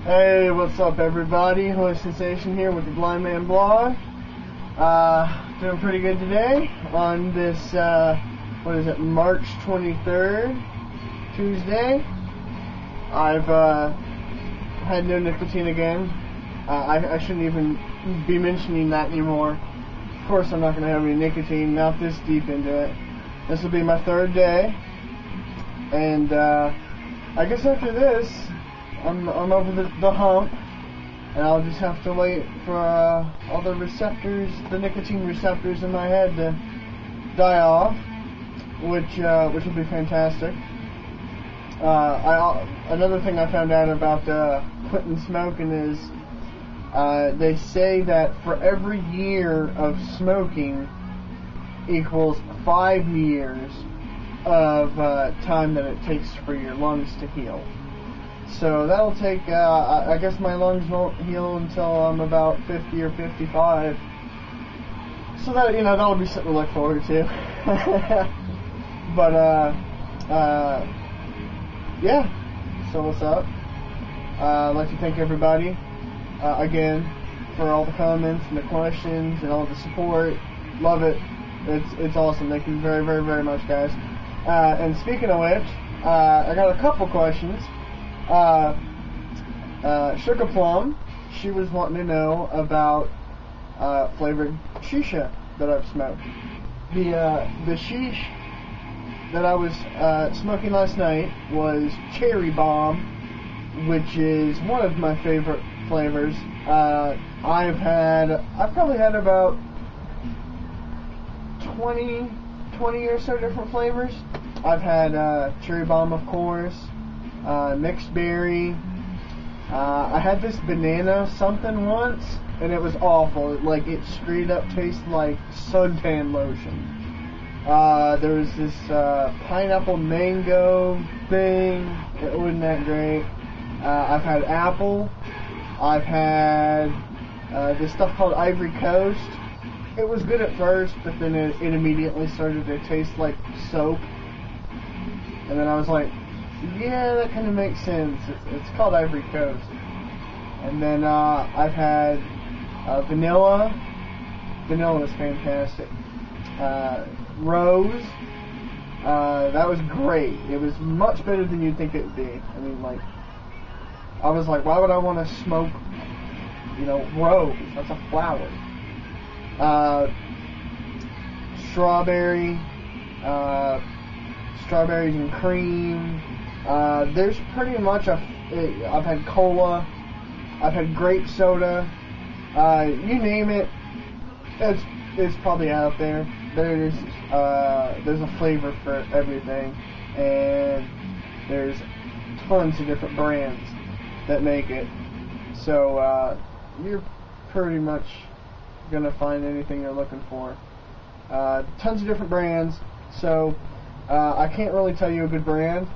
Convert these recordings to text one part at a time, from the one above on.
Hey, what's up everybody? Sinsation here with the Blind Man Blog. Doing pretty good today on this, March 23rd, Tuesday. I've had no nicotine again. I shouldn't even be mentioning that anymore. Of course I'm not going to have any nicotine, not this deep into it. This will be my third day. And I guess after this, I'm over the hump, and I'll just have to wait for all the nicotine receptors in my head to die off, which will be fantastic. Another thing I found out about quitting smoking is they say that for every year of smoking equals 5 years of time that it takes for your lungs to heal. So that'll take, I guess my lungs won't heal until I'm about 50 or 55. So that, that'll be something to look forward to. But, yeah. So what's up? I'd like to thank everybody, again, for all the comments and the questions and all the support. Love it. It's awesome. Thank you very, very, very much, guys. And speaking of which, I got a couple questions. Sugar Plum, she was wanting to know about flavored shisha that I've smoked. The sheesh that I was smoking last night was Cherry Bomb, which is one of my favorite flavors. I've probably had about 20 or so different flavors. I've had Cherry Bomb, of course. Mixed berry. I had this banana something once, and it was awful. It straight up tastes like suntan lotion. There was this pineapple mango thing. It wasn't that great. I've had apple. I've had this stuff called Ivory Coast. It was good at first, but then it immediately started to taste like soap. And then I was like, yeah, that kind of makes sense. It's called Ivory Coast. And then I've had vanilla. Vanilla was fantastic. Rose. That was great. It was much better than you'd think it would be. I mean, I was like, why would I want to smoke, rose? That's a flower. Strawberry. Strawberries and cream. There's pretty much I've had cola, I've had grape soda, you name it, it's probably out there. There's a flavor for everything, and there's tons of different brands that make it. So you're pretty much gonna find anything you're looking for. Tons of different brands. So I can't really tell you a good brand.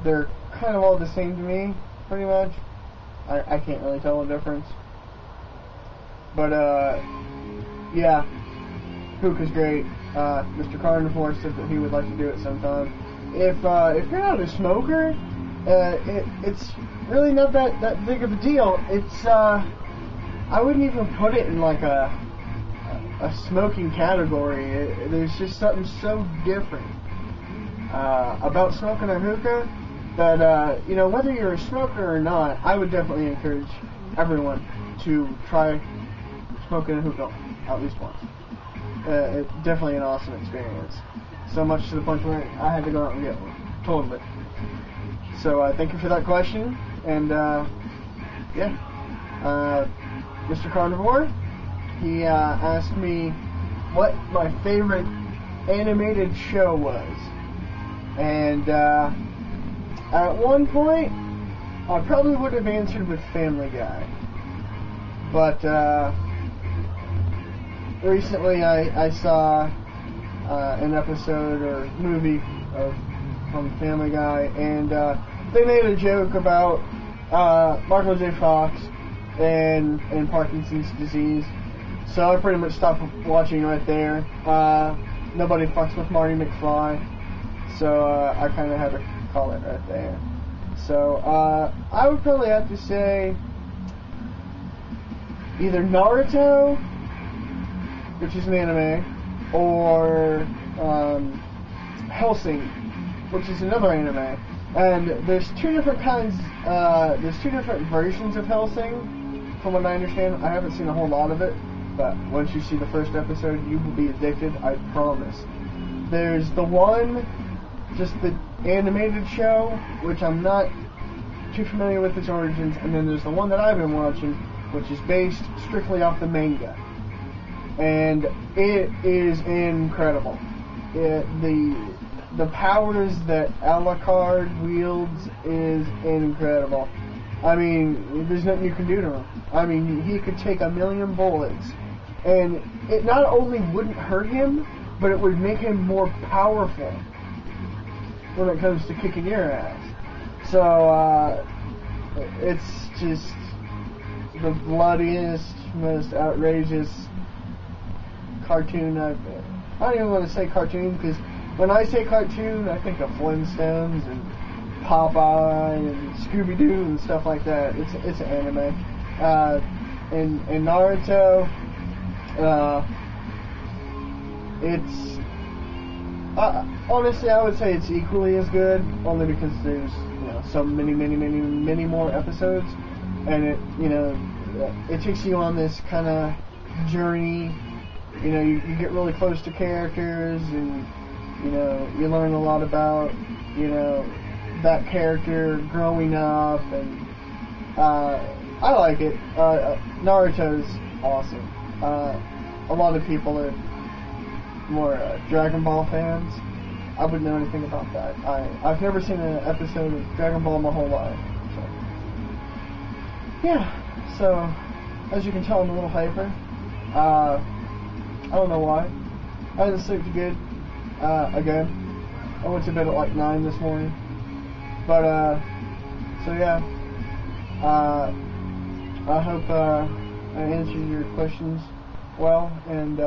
They're kind of all the same to me, pretty much. I can't really tell the difference. But, yeah. Hookah's great. Mr. Carnivore said that he would like to do it sometime. If you're not a smoker, it's really not that big of a deal. It's, I wouldn't even put it in a smoking category. There's just something so different about smoking a hookah that, whether you're a smoker or not, I would definitely encourage everyone to try smoking a hookah at least once. It's definitely an awesome experience. So much to the point where I had to go out and get one. Totally. So, thank you for that question. And, yeah. Mr. Carnivore, he asked me what my favorite animated show was. And, at one point, I probably would have answered with Family Guy. But, recently I saw an episode or movie from Family Guy, and they made a joke about Michael J. Fox and Parkinson's disease. So I pretty much stopped watching right there. Nobody fucks with Marty McFly. So I kind of had to call it right there. So, I would probably have to say either Naruto, which is an anime, or Hellsing, which is another anime. And there's two different kinds, there's two different versions of Hellsing, from what I understand. I haven't seen a whole lot of it, but once you see the first episode, you will be addicted, I promise. There's the one, just the animated show, which I'm not too familiar with its origins, and then there's the one that I've been watching, which is based strictly off the manga. And it is incredible. The powers that Alucard wields is incredible. I mean, there's nothing you can do to him. I mean, he could take 1,000,000 bullets, and it not only wouldn't hurt him, but it would make him more powerful when it comes to kicking your ass. So, it's just the bloodiest, most outrageous cartoon I don't even want to say cartoon, because when I say cartoon, I think of Flintstones and Popeye and Scooby-Doo and stuff like that. It's an anime. And Naruto, it's honestly, I would say it's equally as good, only because there's so many more episodes, and it takes you on this kind of journey. You get really close to characters, and you learn a lot about that character growing up, and I like it. Naruto's awesome. A lot of people are more Dragon Ball fans. I wouldn't know anything about that. I've never seen an episode of Dragon Ball in my whole life. So. Yeah, so as you can tell, I'm a little hyper. I don't know why. I didn't sleep good again. I went to bed at like 9 this morning. But, so yeah. I hope I answered your questions well, and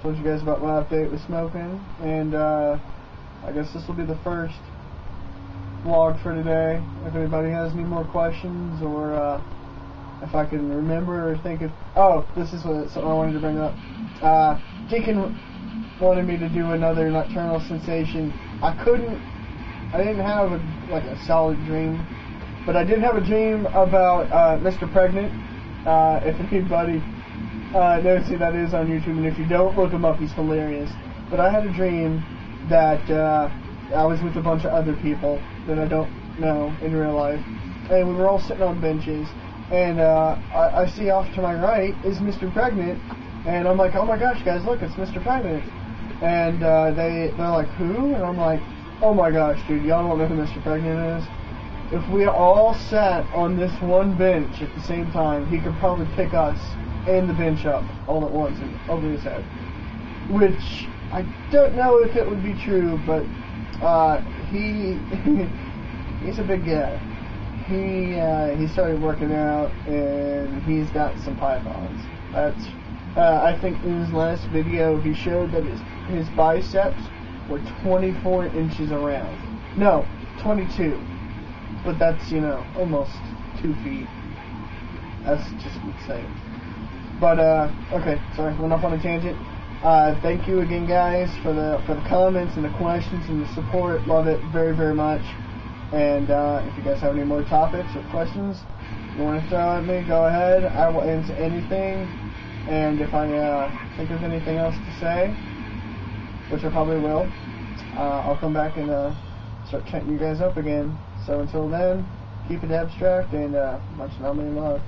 told you guys about my update with smoking, and I guess this will be the first vlog for today. If anybody has any more questions, or if I can remember or think of... Oh, this is something I wanted to bring up. Deacon wanted me to do another Nocturnal Sensation. I didn't have a solid dream, but I did have a dream about Mr. Pregnant. If anybody knows who that is on YouTube, and if you don't, look him up, he's hilarious. But I had a dream that I was with a bunch of other people that I don't know in real life, and we were all sitting on benches, and I see off to my right is Mr. Pregnant, and I'm like, oh my gosh, guys, look, it's Mr. Pregnant. And they're like, who? And I'm like, oh my gosh, dude, y'all don't know who Mr. Pregnant is? If we all sat on this one bench at the same time, he could probably pick us and the bench up all at once and over his head. Which, I don't know if it would be true, but he's a big guy. He started working out, and he's got some pythons. That's I think in his last video he showed that his biceps were 24 inches around. No, 22. But that's, almost 2 feet. That's just insane. But, okay, sorry, went off on a tangent. Thank you again, guys, for the comments and the questions and the support. Love it very, very much. And if you guys have any more topics or questions you want to throw at me, go ahead. I will answer anything. And if I think of anything else to say, which I probably will, I'll come back and start chatting you guys up again. So until then, keep it abstract, and much love and love.